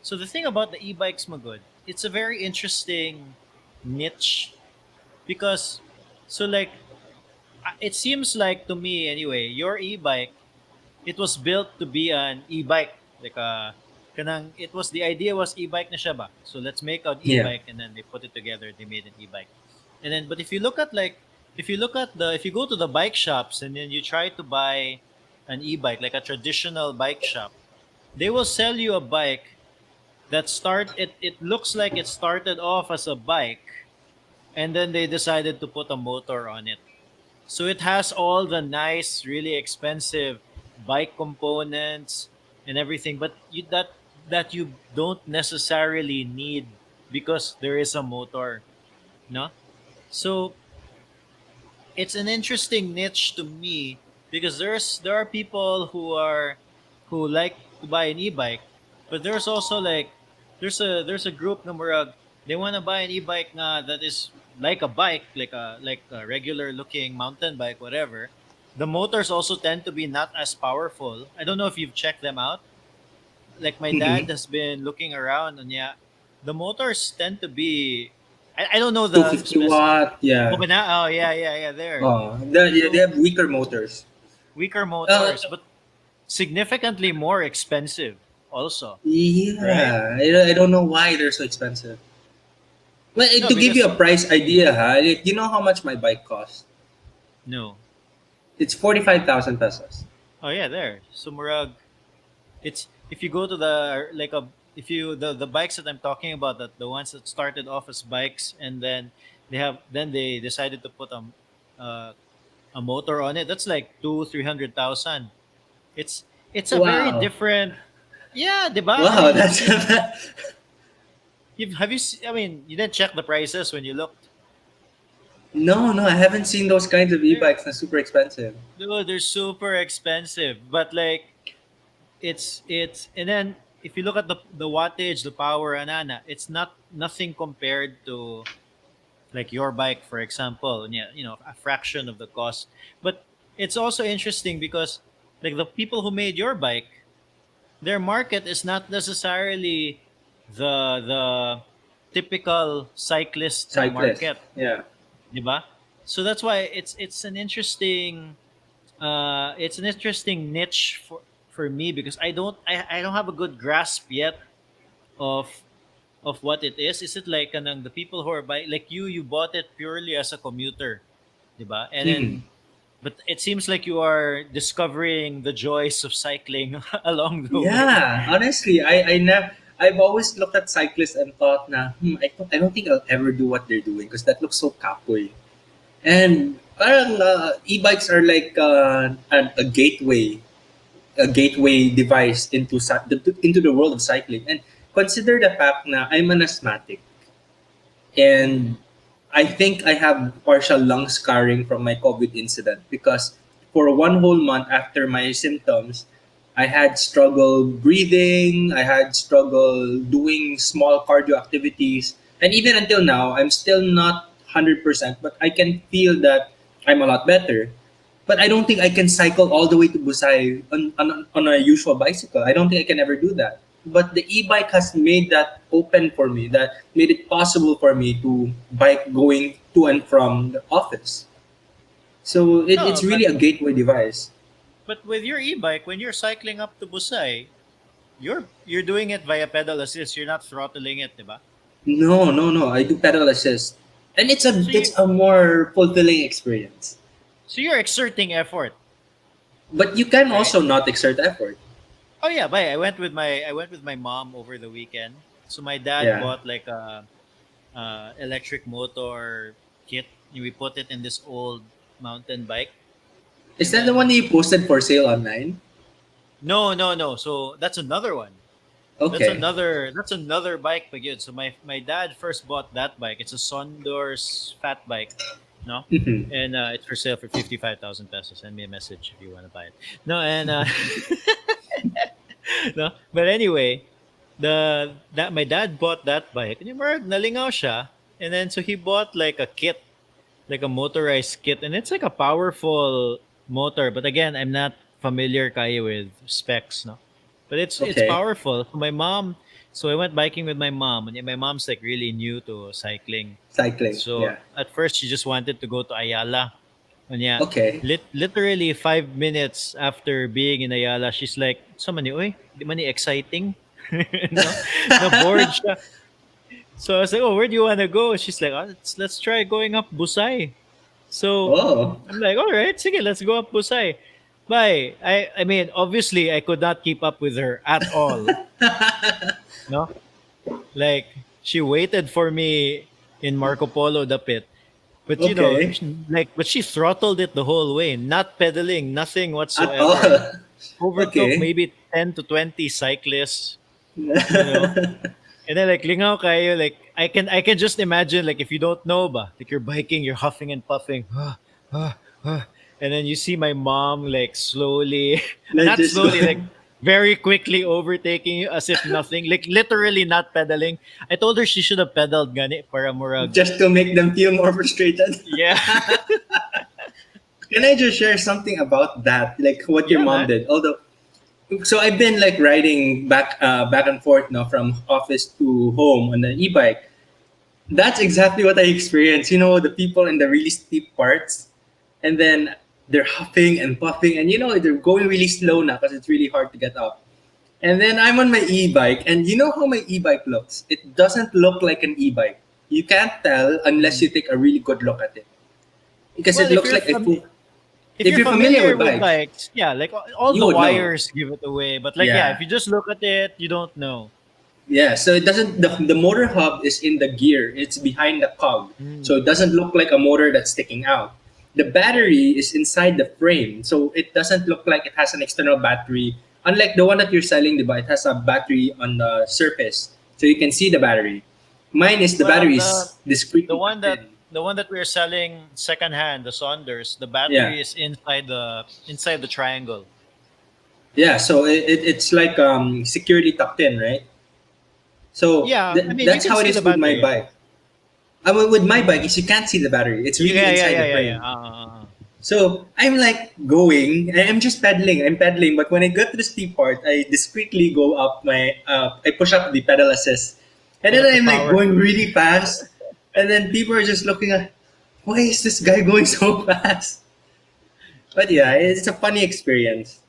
So the thing about the e-bikes, Magod, it's a very interesting niche because so like it seems like to me anyway, your e-bike it was built to be an e-bike like kanang it was the idea was e-bike na siya ba. So let's make an Yeah. e-bike and then they put it together, they made an e-bike. And then but if you look at like if you look at the if you go to the bike shops and then you try to buy an e-bike like a traditional bike shop, they will sell you a bike that it looks like it started off as a bike and then they decided to put a motor on it. So it has all the nice, really expensive bike components and everything, but that you don't necessarily need because there is a motor, no? So it's an interesting niche to me because there are people who like to buy an e-bike, but there's also like there's a group number of they want to buy an e-bike na that is like a bike, like a regular looking mountain bike, whatever. The motors also tend to be not as powerful. I don't know if you've checked them out. Like my dad Mm-hmm. has been looking around, and yeah, the motors tend to be. I don't know the 250 specific. watt. Oh, Yeah. but now, oh yeah, yeah, yeah. There. They So have weaker motors. weaker Uh, motors, but significantly more expensive also, right? yeah. I don't know why they're so expensive. Well, No, to give you because a price idea, you know how much my bike costs? no. It's 45,000 pesos. Oh yeah, there. So Murag, it's if you go to the like a if you the bikes that I'm talking about, that the ones that started off as bikes and then they decided to put uh, a motor on it. That's like 200,000 300,000. It's it's a very Wow. different. Yeah, diba? I Wow, mean, that's have you? I mean, you didn't check the prices when you looked. no, no, I haven't seen those kinds of They're, e-bikes. They're super expensive. dude, they're super expensive. But like, it's and then if you look at the wattage, the power, anana, it's not nothing compared to like your bike, for example. And yeah, a fraction of the cost. But it's also interesting because like the people who made your bike, their market is not necessarily the typical cyclist na Cyclist. market, Yeah. 'di ba? So that's why it's an interesting niche for me because I don't have a good grasp yet of what it is. Is it like kanang the people who are buying like you bought it purely as a commuter, 'di ba? And then Mhm. but it seems like you are discovering the joys of cycling along the way. Yeah, honestly, I've always looked at cyclists and thought, I don't think I'll ever do what they're doing because that looks so kapoy. And parang e-bikes are like a gateway device into the world of cycling. And consider the fact that I'm an asthmatic, and I think I have partial lung scarring from my COVID incident because for one whole month after my symptoms, I had struggle breathing, I had struggle doing small cardio activities, and even until now, I'm still not 100%, but I can feel that I'm a lot better. But I don't think I can cycle all the way to Busai on a usual bicycle. I don't think I can ever do that. But the e-bike has made that open for me, that made it possible for me to bike going to and from the office. So No, it's really a gateway device. but with your e-bike, when you're cycling up to Busai, you're doing it via pedal assist. You're not throttling it, diba? No, no, no. I do pedal assist. And So you it's a more fulfilling experience. so you're exerting effort, But you can right? also not exert effort. Oh yeah, bye. I went with my mom over the weekend. So my dad Yeah. bought like a electric motor kit. We put it in this old mountain bike, Is and that the one then you posted for sale online? no, no, no. So that's another one. Okay. That's another bike, but good. So my dad first bought that bike. It's a Sondor's fat bike, no, Mhm. and it's for sale for 55,000 pesos. Send me a message if you want to buy it. No, and no, but anyway, the that my dad bought that bike, and yung nalingaw siya, and then so he bought like a kit, like a motorized kit, and it's like a powerful motor. But again, I'm not familiar kaya with specs, no. But it's Okay. powerful. So my mom So I went biking with my mom, and my mom's like really new to cycling. Cycling. So Yeah. at first she just wanted to go to Ayala. And yeah, Okay. literally 5 minutes after being in Ayala, she's like, "Sa mani, oy, di man ni exciting." no, na bored siya. So I was like, "Oh, where do you want to go?" She's like, oh, let's try going up Busay. So Oh. I'm like, all right, sige, let's go up Busay. Bye. I mean, obviously, I could not keep up with her at all. No, like she waited for me in Marco Polo the pit, but Okay. but she throttled it the whole way, not pedaling, nothing At whatsoever. all. Overtook Okay. maybe 10 to 20 cyclists. You know, and then like lingaw kayo, like I can just imagine like if you don't know ba, like you're biking, you're huffing and puffing, and then you see my mom like slowly, Let's not just go. slowly, like very quickly overtaking you as if nothing, like literally not pedaling. I told her she should have pedaled gani para murag. Just to make them feel more frustrated. Yeah, Can I just share something about that? Like what your yeah, mom man. did. Although, so I've been like riding back and forth now from office to home on the e-bike. That's exactly what I experienced. You know, the people in the really steep parts, and then they're huffing and puffing, and they're going really slow now because it's really hard to get up. And then I'm on my e-bike, and you know how my e-bike looks? It doesn't look like an e-bike. You can't tell unless you Mm. take a really good look at it, because Well, it looks like if if you're you're familiar familiar with with bikes, bikes, yeah, like all you the would know. wires give it away. But like, yeah, if Yeah. you just look at it, you don't know. Yeah, so it doesn't the motor hub is in the gear. It's behind the cog. So Mm. it doesn't look like a motor that's sticking out. The battery is inside the frame. So it doesn't look like it has an external battery. Unlike the one that you're selling, diba, it has a battery on the surface. So you can see the battery. Mine is the Well, battery the is the discreetly one tucked that in. the one that we're selling secondhand, the Saunders, the Yeah. battery is inside the triangle. Yeah, so it's like securely tucked in, right? So Yeah, I mean you that's can how it see the is with my battery. Yeah, bike. I mean, with my bike, is you can't see the battery. It's really yeah, yeah, inside yeah, the yeah, yeah. frame. Uh. So I'm like going, and I'm just pedaling. I'm pedaling, but when I get to the steep part, I discreetly go up I push up the pedal assist, and Put then up the I'm like power. going really fast, and then people are just looking at, why is this guy going so fast? But yeah, it's a funny experience.